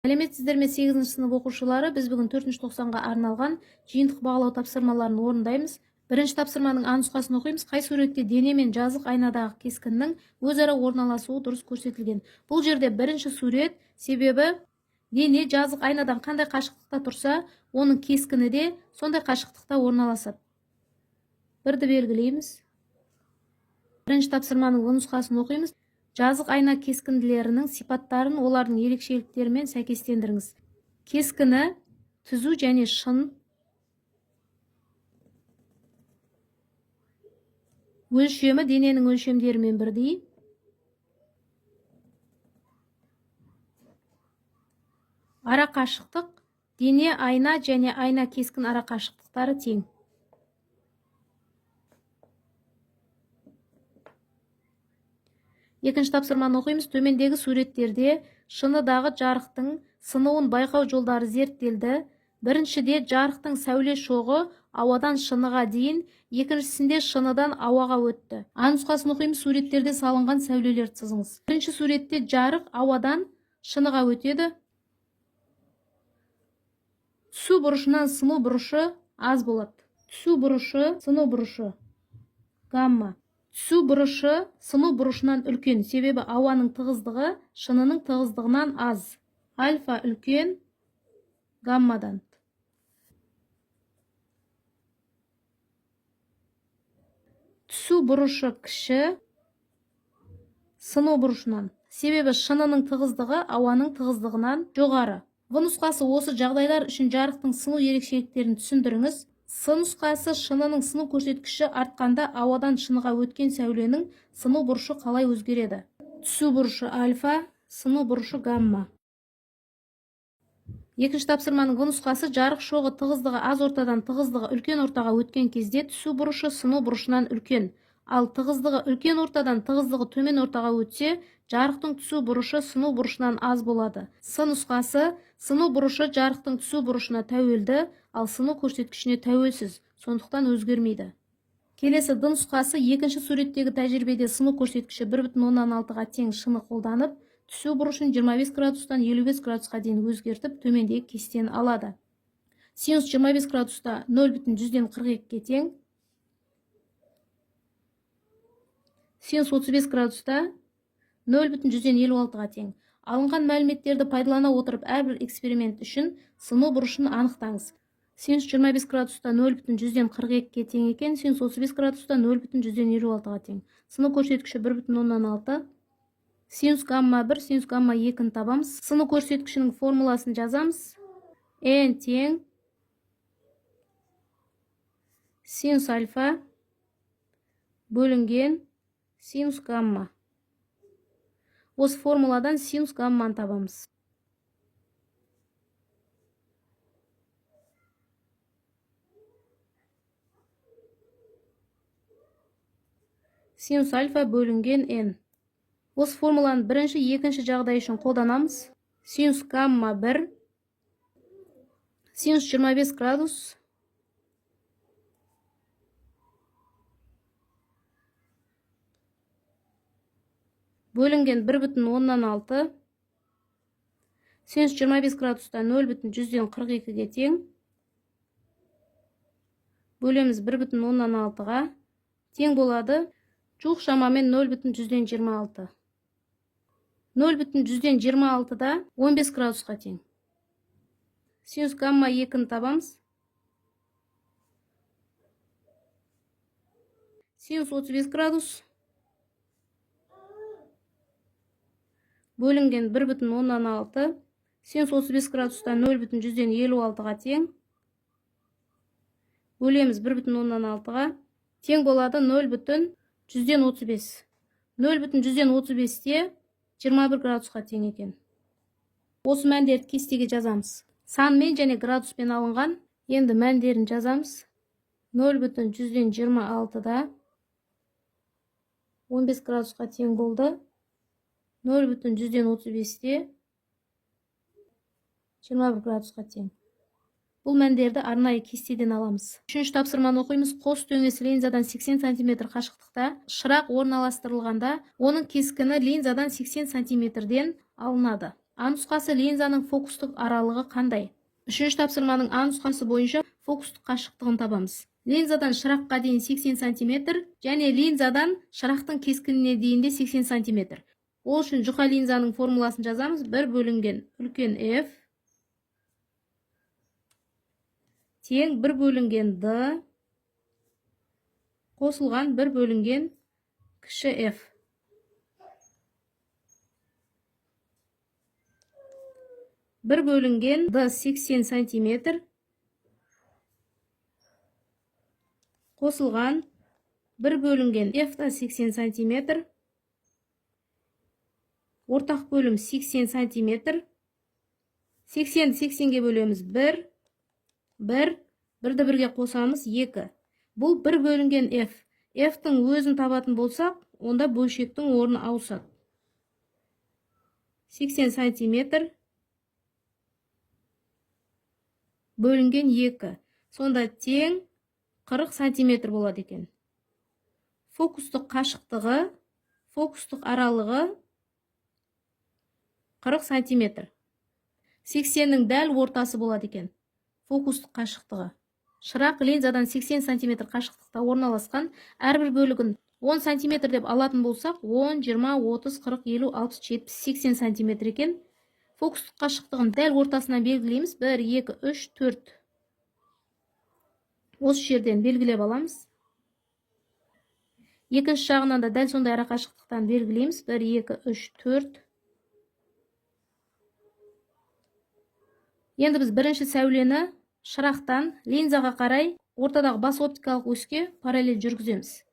Сәлеметсіздер ме 8 сынып оқушылары, біз бүгін 4-90-ға арналған жиынтық бағалау тапсырмаларын орындаймыз. Бірінші тапсырманың А нұсқасын оқимыз. Қай суретте дене мен жазық айнадағы кескіннің өзара орналасуы дұрыс көрсетілген. Бұл жерде бірінші сурет, себебі дене жазық айнадан қандай қашықтықта тұрса, оның кескіні де сондай қашықтықта орналасады. Бірді белгілейміз. Бірінші тапсырманың В нұсқасын оқимыз. Жазық айна кескінділерінің сипаттарын олардың ерекшеліктерімен сәйкестендіріңіз. Кескіні түзу және шын, өлшемі дененің өлшемдерімен бірдей, ара қашықтық, дене айна және айна кескін ара қашықтықтары тең. Екінші тапсырманы оқимыз. Төмендегі суреттерде шыныдағы жарықтың сынуын байқау жолдары зерттелді. Біріншіде жарықтың сәуле шоғы ауадан шыныға дейін, екіншісінде шыныдан ауаға өтті. А нұсқасын оқимыз. Суреттерде салынған сәулелерді сызыңыз. Бірінші суретте жарық ауадан шыныға өтеді. Түсу бұрышынан сыну бұрышы аз болады. Түсу бұрышы, сыну бұрышы гамма. Түсу бұрышы сыну бұрышынан үлкен, себебі ауаның тығыздығы шынының тығыздығынан аз. Альфа үлкен гаммадан. Түсу бұрышы кіші сыну бұрышынан, себебі шынының тығыздығы ауаның тығыздығынан жоғары. В нұсқасы осы жағдайлар үшін жарықтың сыну ерекшеліктерін түсіндіріңіз. С нұсқасы шынының сыну көрсеткіші артқанда ауадан шыныға өткен сәуленің сыну бұрышы қалай өзгереді? Түсу бұрышы альфа, сыну бұрышы гамма. Екінші тапсырманың В нұсқасы жарық шоғы тығыздығы аз ортадан тығыздығы үлкен ортаға өткен кезде түсу бұрышы сыну бұрышынан үлкен. Ал тығыздығы үлкен ортадан тығыздығы төмен ортаға өтсе, жарықтың түсу бұрышы сыну бұрышынан аз болады. С нұсқасы сыну бұрышы жарықтың түсу бұрышына тәуелді, ал сыну көрсеткішіне тәуелсіз, сондықтан өзгермейді. Келесі Д нұсқасы екінші суреттегі тәжірибеде сыну көрсеткіші 1,6-ға тең шыны қолданып, түсу бұрышын 25 градустан 55 градусқа дейін өзгертіп, төмендегі кестені алады. Синус 25 градуста 0,142-ге тең. Синус 35 градуста 0,156-ға тең. Алынған мәліметтерді пайдалана отырып әрбір эксперимент үшін сыну бұрышын анықтаңыз. Синус 25 градуста 0,142-ге тең екен, синус 35 градуста 0,156-ға тең. Сыну көрсеткіші 1,6. Синус гамма 1, синус гамма 2-ні табамыз. Сыну көрсеткішінің формуласын жазамыз. N тең синус альфа бөлінген синус гамма. Осы формуладан синус гамманы табамыз. Синус альфа бөлінген n. Осы формуланы бірінші, екінші жағдай үшін қолданамыз. Синус гамма 1, синус 25 градус бөлінген 1,6, синус 25 градуста 0,142-ге тең. Бөлеміз 1,6-ға тең болады. Жуық шамамен 0,126. 0,126-да 15 градусқа тең. Синус гамма 2-ні табамыз. Синус 35 градус бөлінген 1,6, синус 35 градуста 0,156-ға тең. Бөлеміз 1,6-ға тең болады 0,135. 0,135-те 21 градусқа тең екен. Осы мәндерді кестеге жазамыз. Санмен және градуспен алынған. Енді мәндерін жазамыз. 0,126-да 15 градусқа тең болды. 0,135-те 21 градусқа тең. Бұл мәндерді арнайы кестеден аламыз. Үшінші тапсырманы оқимыз. Қос дөңес линзадан 80 см қашықтықта шырақ орналастырылғанда, оның кескіні линзадан 80 см-ден алынады. А нұсқасы линзаның фокустық аралығы қандай? Үшінші тапсырманың А нұсқасы бойынша фокустық қашықтығын табамыз. Линзадан шыраққа дейін 80 см және линзадан шырақтың кескініне дейін де 80 см. Ол үшін жұқа линзаның формуласын жазамыз. 1 бөлінген үлкен F тең 1 бөлінген D қосылған 1 бөлінген кіші F. Бір бөлінген D 80 см қосылған 1 бөлінген F та 80 см, ортақ бөлім 80 см, 80-80-ге бөлеміз 1, 1, 1-ді 1-ге қосамыз 2. Бұл 1 бөлінген F. F-тің өзін табатын болсақ, онда бөлшектің орны ауысады. 80 см бөлінген 2. Сонда тең 40 см болады екен. Фокустық қашықтығы, фокустық аралығы 40 см. 80-нің дәл ортасы болады екен. Фокустық қашықтығы. Шырақ линзадан 80 см қашықтықта орналасқан, әрбір бөлігін 10 см деп алатын болсақ, 10, 20, 30, 40, 50, 60, 70, 80 см екен. Фокустық қашықтығын дәл ортасынан белгілейміз. 1, 2, 3, 4. Осы жерден белгілеп аламыз. Екінші жағынан да дәл сондай арақашықтықтан белгілейміз. 1, 2, 3, 4. Енді біз бірінші сәулені шырақтан линзаға қарай ортадағы бас оптикалық оське параллель жүргіземіз.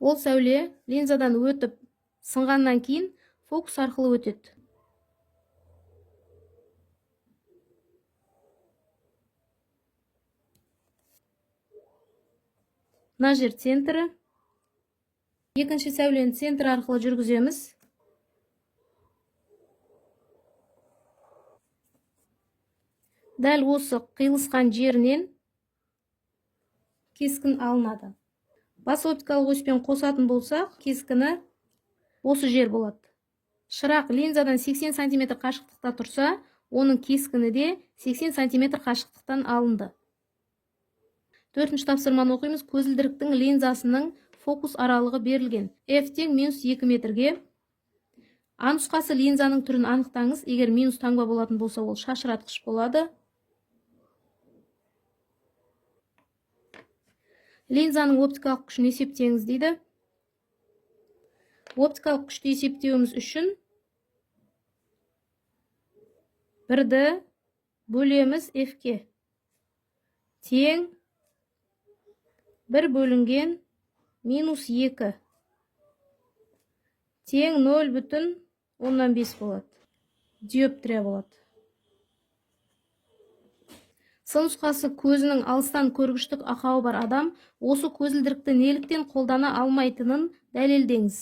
Ол сәуле линзадан өтіп сынғаннан кейін фокус арқылы өтеді. Мына жер центрі. Екінші сәулені центр арқылы жүргіземіз. Дәл осы қиылысқан жерінен кескін алынады. Бас оптикалық оськен қосатын болсақ, кескіні осы жер болады. Шырақ линзадан 80 см қашықтықта тұрса, оның кескіні де 80 см қашықтықтан алынды. Төртінші тапсырманы оқимыз. Көзілдіріктің линзасының фокус аралығы берілген. F тең -2 метрге. А нұсқасы линзаның түрін анықтаңыз. Егер минус таңба болатын болса, ол шашыратқыш болады. Линзаның оптикалық күшін есептеңіз дейді. Оптикалық күшті есептеуіміз үшін 1-ді бөлеміз F-ке. Тең 1 бөлінген -2. Тең 0,5 болады. Диоптрия болады. Нұсқасы көзінің алыстан көргіштік ақауы бар адам осы көзілдірікті неліктен қолдана алмайтынын дәлелдеңіз.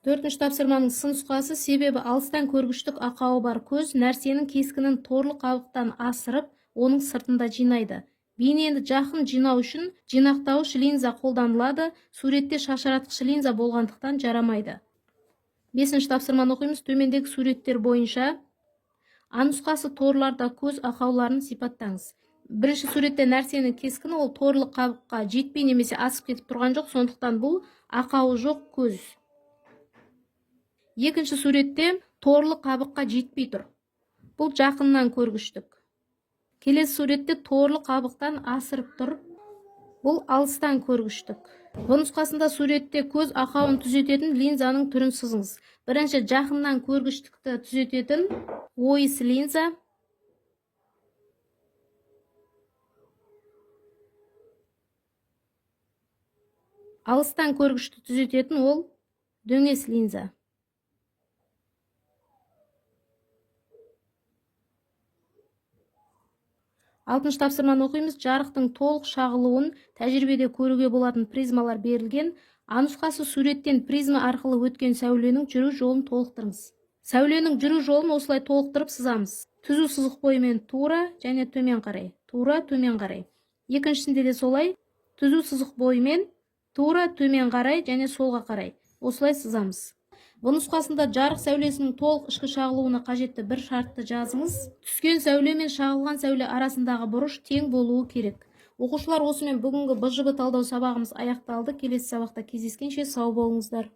Төртінші тапсырманың нұсқасы себебі алыстан көргіштік ақауы бар көз нәрсенің кескінін торлы қабықтан асырып, оның сыртында жинайды. Бейнені жақын жинау үшін жинақтауыш линза қолданылады, суретте шашыратқыш линза болғандықтан жарамайды. Бесінші тапсырманы оқимыз. Төмендегі суреттер бойынша А нұсқасы торларда көз ақауларын сипаттаңыз. Бірінші суретте нәрсенің кескіні ол торлы қабыққа жетпей немесе асып кетіп тұрған жоқ, сондықтан бұл ақауы жоқ көз. Екінші суретте торлы қабыққа жетпей тұр. Бұл жақыннан көргіштік. Келесі суретте торлы қабықтан асырып тұр. Бұл алыстан көргіштік. Бұл нұсқасында суретте көз ақауын түзететін линзаның түрін сызыңыз. Бірінші жақыннан көргіштікті түзететін ойыс линза. Алыстан көргішті түзететін ол дөңес линза. Алтыншы тапсырманы оқимыз. Жарықтың толық шағылуын тәжірибеде көруге болатын призмалар берілген. А нұсқасы суреттен призма арқылы өткен сәуленің жүру жолын толықтырыңыз. Сәуленің жүру жолын осылай толықтырып сызамыз. Түзу сызық бойымен тура және төмен қарай. Тура, төмен қарай. Екіншісінде де солай. Түзу сызық бойымен тура төмен қарай және солға қарай осылай сызамыз. В нұсқасында жарық сәулесінің толық ішкі шағылуына қажетті бір шартты жазыңыз. Түскен сәуле мен шағылған сәуле арасындағы бұрыш тең болуы керек. Оқушылар, осымен бүгінгі БЖБ талдау сабағымыз аяқталды. Келесі сабақта кездескенше сау болыңыздар.